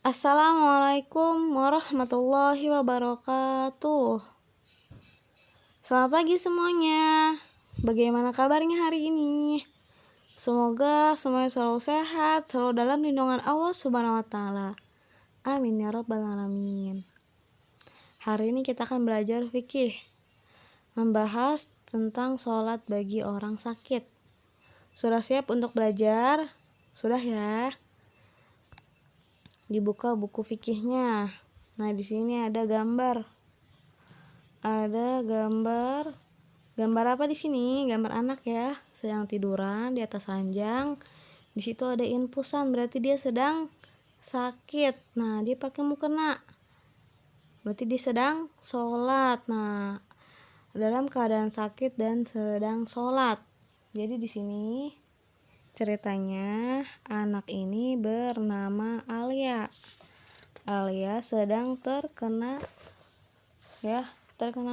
Assalamualaikum warahmatullahi wabarakatuh. Selamat pagi semuanya. Bagaimana kabarnya hari ini? Semoga semuanya selalu sehat, selalu dalam lindungan Allah Subhanahu wa taala. Amin ya rabbal alamin. Hari ini kita akan belajar fikih, membahas tentang sholat bagi orang sakit. Sudah siap untuk belajar? Sudah ya? Dibuka buku fikihnya. Nah, di sini ada gambar. Gambar apa di sini? Gambar anak ya, sedang tiduran di atas ranjang. Di situ ada infusan, berarti dia sedang sakit. Nah, dia pakai mukena. Berarti dia sedang sholat. Nah, dalam keadaan sakit dan sedang sholat. Jadi di sini ceritanya anak ini bernama Alia. Alia sedang terkena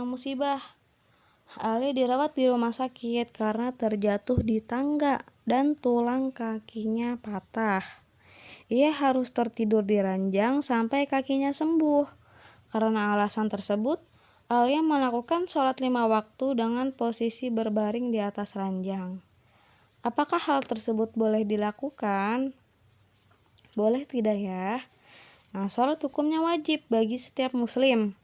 musibah. Alia dirawat di rumah sakit karena terjatuh di tangga dan tulang kakinya patah. Ia harus tertidur di ranjang sampai kakinya sembuh. Karena alasan tersebut, Alia melakukan sholat 5 waktu dengan posisi berbaring di atas ranjang. Apakah hal tersebut boleh dilakukan? Boleh tidak ya? Nah, sholat hukumnya wajib bagi setiap muslim.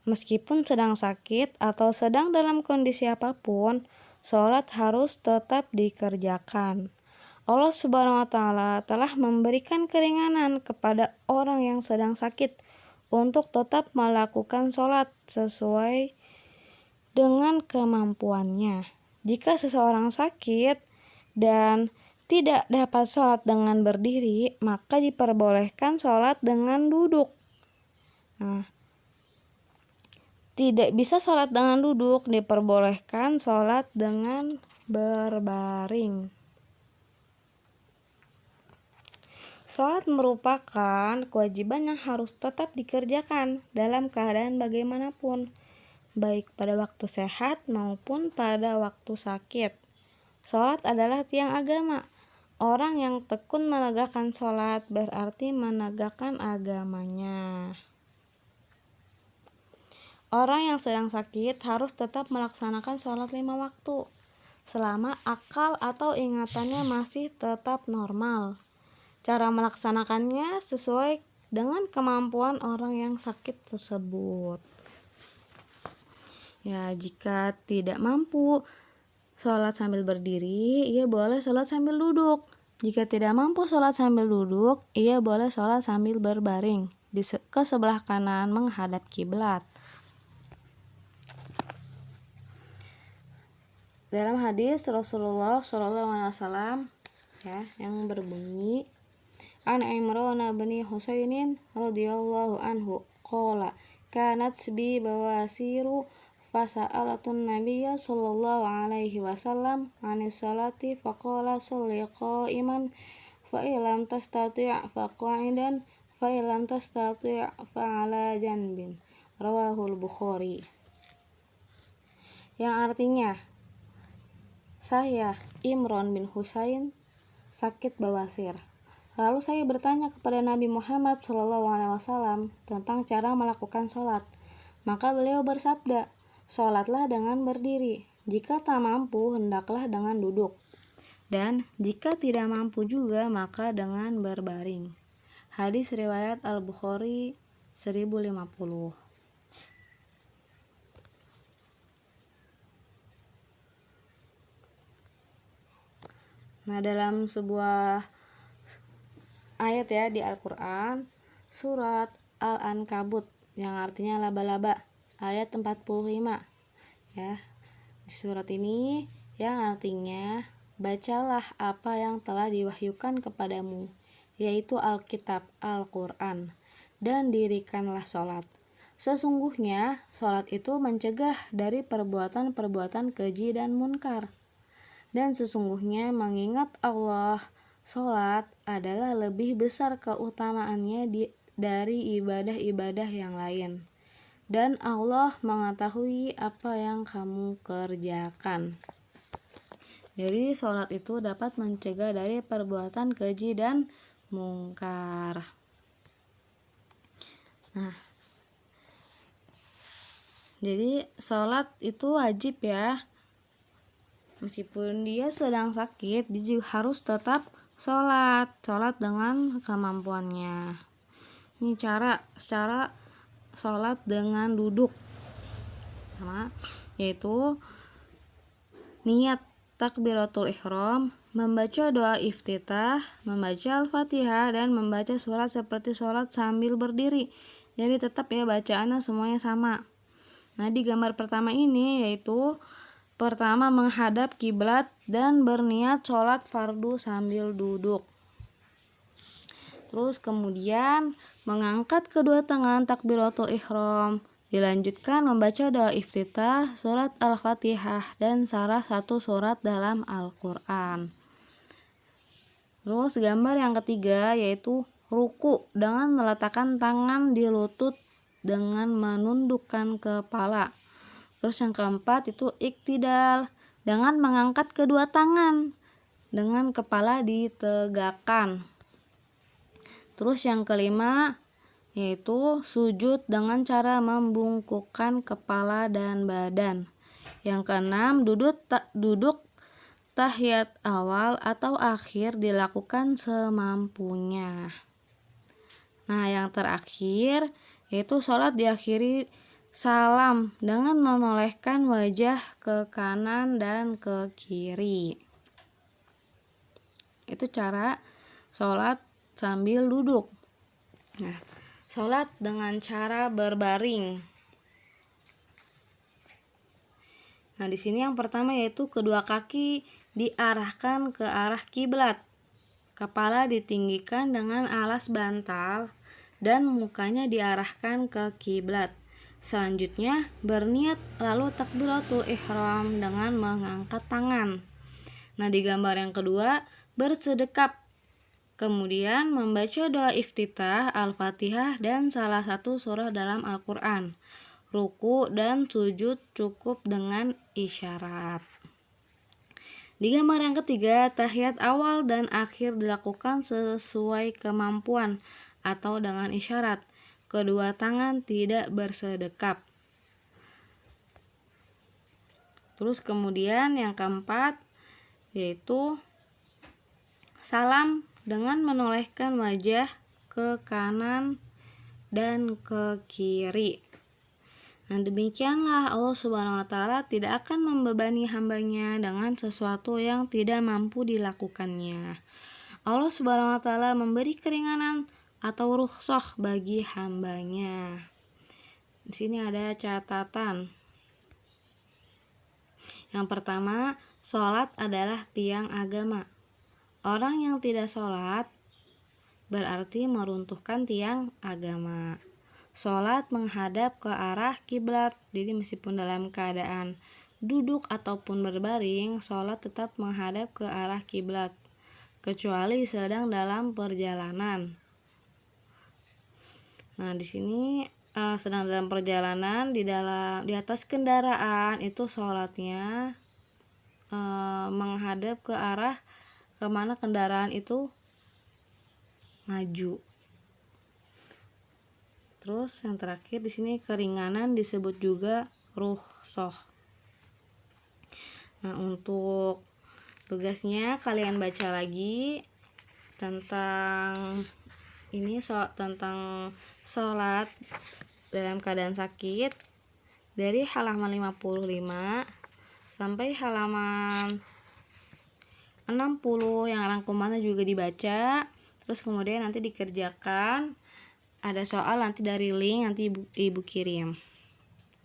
Meskipun sedang sakit atau sedang dalam kondisi apapun, sholat harus tetap dikerjakan. Allah Subhanahu wa taala telah memberikan keringanan kepada orang yang sedang sakit untuk tetap melakukan sholat sesuai dengan kemampuannya. Jika seseorang sakit dan tidak dapat sholat dengan berdiri, maka diperbolehkan sholat dengan duduk. Nah, tidak bisa sholat dengan duduk, diperbolehkan sholat dengan berbaring. Sholat merupakan kewajiban yang harus tetap dikerjakan dalam keadaan bagaimanapun, baik pada waktu sehat maupun pada waktu sakit. Sholat adalah tiang agama. Orang yang tekun menegakkan sholat berarti menegakkan agamanya. Orang yang sedang sakit harus tetap melaksanakan sholat 5 waktu selama akal atau ingatannya masih tetap normal. Cara melaksanakannya sesuai dengan kemampuan orang yang sakit tersebut. Ya, jika tidak mampu sholat sambil berdiri, ia boleh sholat sambil duduk. Jika tidak mampu sholat sambil duduk, ia boleh sholat sambil berbaring ke sebelah kanan menghadap kiblat. Dalam hadis Rasulullah SAW yang berbunyi, An Imran bin Husainin radhiyallahu anhu qala kanat bi bawasiru fasa'alatun nabiyya sallallahu alaihi wasallam anis salati faqala sholli qa'iman fa illam tastati' fa qa'idan fa illam tastati' fa ala janbin, rawahul Bukhari. Yang artinya, saya Imran bin Husain sakit bawasir. Lalu saya bertanya kepada Nabi Muhammad SAW tentang cara melakukan sholat. Maka beliau bersabda, sholatlah dengan berdiri. Jika tak mampu, hendaklah dengan duduk. Dan jika tidak mampu juga, maka dengan berbaring. Hadis riwayat Al-Bukhari 1050. Nah, dalam sebuah ayat ya di Al-Quran, surat Al-Ankabut yang artinya laba-laba, ayat 45 ya. Di surat ini yang artinya, bacalah apa yang telah diwahyukan kepadamu, yaitu Alkitab, Al-Quran, dan dirikanlah sholat. Sesungguhnya sholat itu mencegah dari perbuatan-perbuatan keji dan munkar. Dan sesungguhnya mengingat Allah, sholat adalah lebih besar keutamaannya dari ibadah-ibadah yang lain. Dan Allah mengetahui apa yang kamu kerjakan. Jadi sholat itu dapat mencegah dari perbuatan keji dan mungkar. Nah, jadi sholat itu wajib ya. Meskipun dia sedang sakit, dia juga harus tetap sholat dengan kemampuannya. Ini cara sholat dengan duduk, yaitu niat takbiratul ihram, membaca doa iftitah, membaca al-fatihah, dan membaca surat seperti sholat sambil berdiri. Jadi tetap ya bacaannya semuanya sama. Nah, di gambar pertama ini yaitu pertama menghadap kiblat dan berniat sholat fardu sambil duduk. Terus kemudian mengangkat kedua tangan takbiratul ihram. Dilanjutkan membaca doa iftitah, surat al-fatihah, dan salah satu surat dalam Al-Quran. Terus gambar yang ketiga yaitu ruku dengan meletakkan tangan di lutut dengan menundukkan kepala. Terus yang keempat itu iktidal dengan mengangkat kedua tangan dengan kepala ditegakkan. Terus yang kelima yaitu sujud dengan cara membungkukkan kepala dan badan. Yang keenam duduk tahiyat awal atau akhir dilakukan semampunya. Nah, yang terakhir yaitu sholat diakhiri salam dengan menolehkan wajah ke kanan dan ke kiri. Itu cara sholat sambil duduk. Nah, sholat dengan cara berbaring. Nah, di sini yang pertama yaitu kedua kaki diarahkan ke arah kiblat. Kepala ditinggikan dengan alas bantal dan mukanya diarahkan ke kiblat. Selanjutnya berniat lalu takbiratul ihram dengan mengangkat tangan. Nah, di gambar yang kedua bersedekap, kemudian membaca doa iftitah, al-fatihah, dan salah satu surah dalam Al-Quran. Ruku dan sujud cukup dengan isyarat. Di gambar yang ketiga, tahiyat awal dan akhir dilakukan sesuai kemampuan atau dengan isyarat. Kedua tangan tidak bersedekap. Terus kemudian yang keempat yaitu salam dengan menolehkan wajah ke kanan dan ke kiri. Nah, demikianlah Allah Subhanahu wa Ta'ala tidak akan membebani hambanya dengan sesuatu yang tidak mampu dilakukannya. Allah Subhanahu wa Ta'ala memberi keringanan atau rukhsah bagi hambanya. Di sini ada catatan. Yang pertama, sholat adalah tiang agama. Orang yang tidak sholat berarti meruntuhkan tiang agama. Sholat menghadap ke arah kiblat. Jadi meskipun dalam keadaan duduk ataupun berbaring, sholat tetap menghadap ke arah kiblat, kecuali sedang dalam perjalanan. Nah, di sini sedang dalam perjalanan di atas kendaraan itu sholatnya menghadap ke arah kemana kendaraan itu maju. Terus yang terakhir di sini keringanan disebut juga rukhsah. Nah, untuk tugasnya kalian baca lagi tentang ini tentang sholat dalam keadaan sakit dari halaman 55 sampai halaman 60 yang rangkumannya juga dibaca. Terus kemudian nanti dikerjakan, ada soal nanti dari link nanti ibu kirim.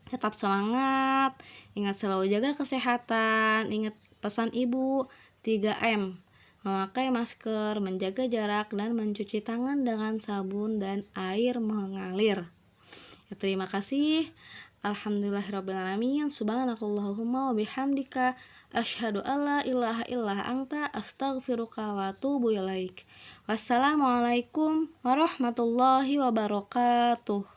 Tetap semangat, ingat selalu jaga kesehatan, ingat pesan ibu 3M, memakai masker, menjaga jarak, dan mencuci tangan dengan sabun dan air mengalir. Ya, terima kasih. Alhamdulillahirrabbilalamin. Subhanakallahumma wabihamdika asyhadu alla ilaha illa anta astaghfiruka wa atubu ilaik. Wassalamualaikum warahmatullahi wabarakatuh.